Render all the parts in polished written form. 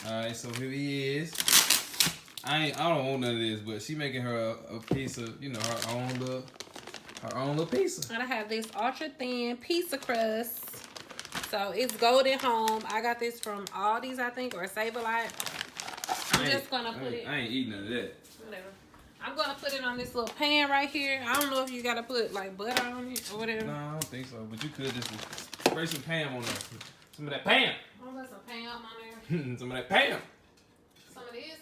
Alright, so here he is. I don't want none of this, but she making her a piece of, you know, her own little pizza. And I have this ultra thin pizza crust. So it's Golden Home. I got this from Aldi's, I think, or Save-A-Lot. I'm just gonna put it. I ain't eating none of that. Whatever. I'm gonna put it on this little pan right here. I don't know if you gotta put like butter on it or whatever. No, I don't think so. But you could just spray some Pam on there. Some of that Pam. I'm gonna put some Pam on there. Some of that Pam. Some of this.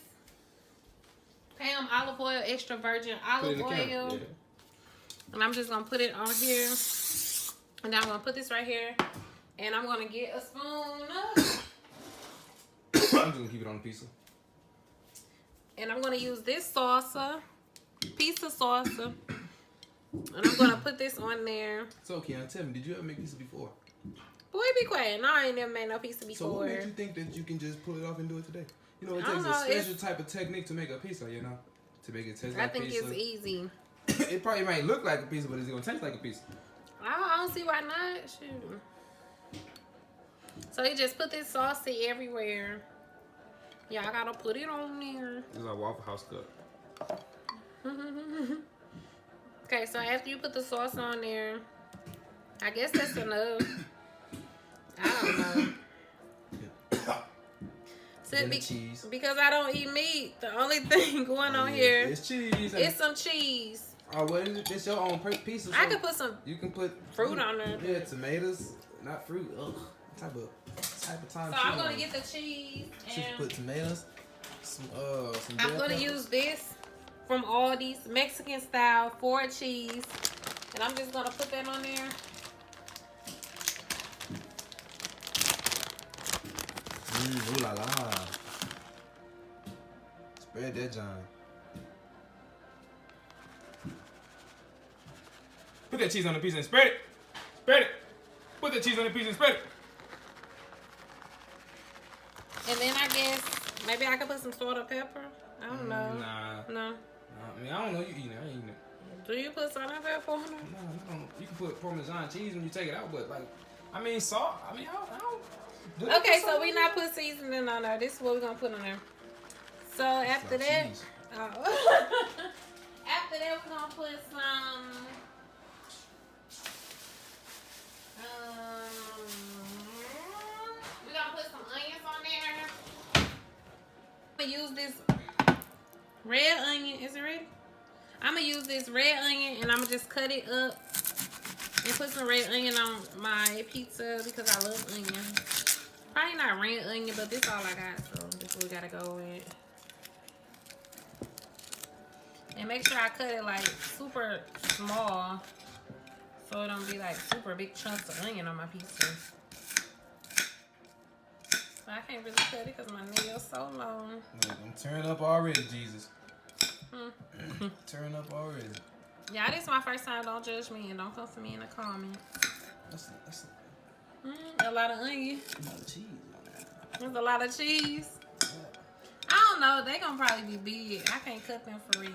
Pam olive oil, extra virgin olive oil. Yeah. And I'm just gonna put it on here. And then I'm gonna put this right here. And I'm gonna get a spoon. I'm just gonna keep it on the pizza. And I'm gonna use this salsa, pizza salsa. And I'm gonna put this on there. So, Keon, tell me, did you ever make pizza before? Boy, be quiet. No, I ain't never made no pizza before. So what made you think that you can just pull it off and do it today? You know, it takes a special type of technique to make a pizza, you know? To make it taste like pizza. I think it's easy. It probably might look like a pizza, but it's going to taste like a pizza. I don't see why not. Shoot. So you just put this saucy everywhere. Y'all gotta put it on there. This is our Waffle House cup. Okay, so after you put the sauce on there, I guess that's enough. I don't know. Cheese. Because I don't eat meat, the only thing going on here is cheese. It's some cheese. Oh, well, it's your own pizza. So I could put some. You can put fruit on there. Yeah, tomatoes, not fruit. Ugh, type of time. So I'm gonna get the cheese and put tomatoes. Some I'm gonna use this from Aldi's Mexican style 4 cheese, and I'm just gonna put that on there. Ooh la la. Spread that John. Put that cheese on the pizza and spread it. Spread it. Put that cheese on the pizza and spread it. And then I guess maybe I could put some salt or pepper. I don't know. No. I mean, I don't know. You eating it. I ain't eating it. Do you put salt and pepper on it? No. You can put Parmesan cheese when you take it out, but like, I mean, salt. I mean, I don't. Okay, so we not put seasoning on there. This is what we're gonna put on there. So after that, after that we're gonna put some. We're gonna put some onions on there. I'm gonna use this red onion. Is it ready? I'm gonna use this red onion and I'm gonna just cut it up and put some red onion on my pizza because I love onion. Probably not red onion, but this all I got, so this is what we gotta go with. And make sure I cut it like super small so it don't be like super big chunks of onion on my pizza. I can't really cut it because my nail's so long. Look, I'm tearing up already, Jesus. Tearing up already. Yeah, this is my first time. Don't judge me and don't come for me in the comments. That's a lot of onion. A lot of cheese. There's a lot of cheese. Yeah. I don't know. They gonna probably be big. I can't cut them for real.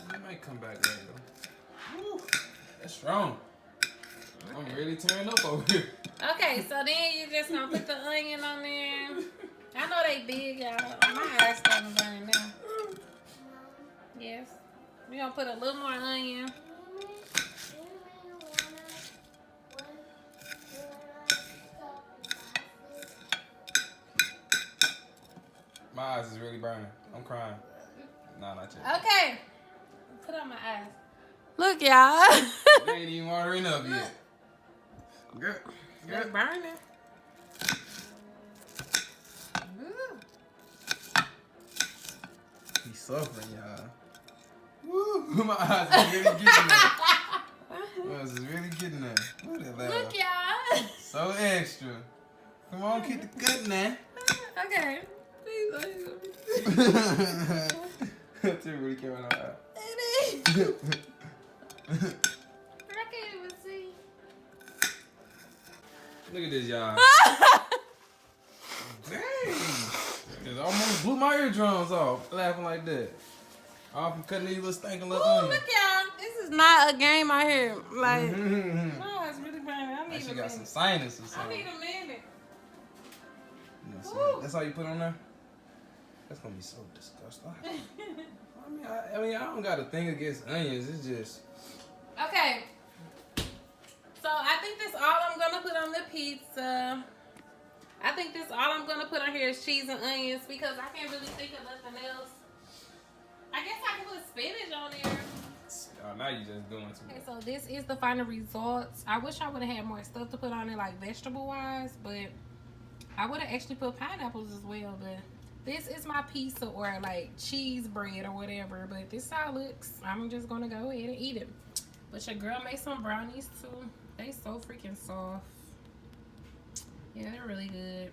I might come back later. Woo, that's strong. I'm really tearing up over here. Okay, so then you just gonna put the onion on there. I know they big, y'all. My eyes starting to burn now. Yes. We're gonna put a little more onion. My eyes is really burning. I'm crying. Nah, not yet. Okay. Put on my eyes. Look, y'all. They ain't even watering up yet. Good. They're burning. He's suffering, y'all. Woo! My eyes is really getting there. My eyes is really getting there. Look at that. Look, y'all. So extra. Come on, get the cut now. Okay. Please. That really came out of my eye. I can't even see. Look at this, y'all. Dang. It almost blew my eardrums off laughing like that. Off from cutting these little stinking little onions. Look, y'all. This is not a game out here. Like, no, it's really burning. I need got some sinus or something. I need a minute. That's all you put on there? That's gonna be so disgusting. I mean, I don't got a thing against onions. It's just okay. So I think that's all I'm gonna put on the pizza. I think that's all I'm gonna put on here is cheese and onions because I can't really think of nothing else. I guess I can put spinach on there. oh, now you just doing too much. Okay, so this is the final results. I wish I would have had more stuff to put on it, like vegetable wise, but I would have actually put pineapples as well. But this is my pizza or like cheese bread or whatever. But this is how it looks. I'm just gonna go ahead and eat it. But your girl made some brownies too. They so freaking soft. Yeah, they're really good.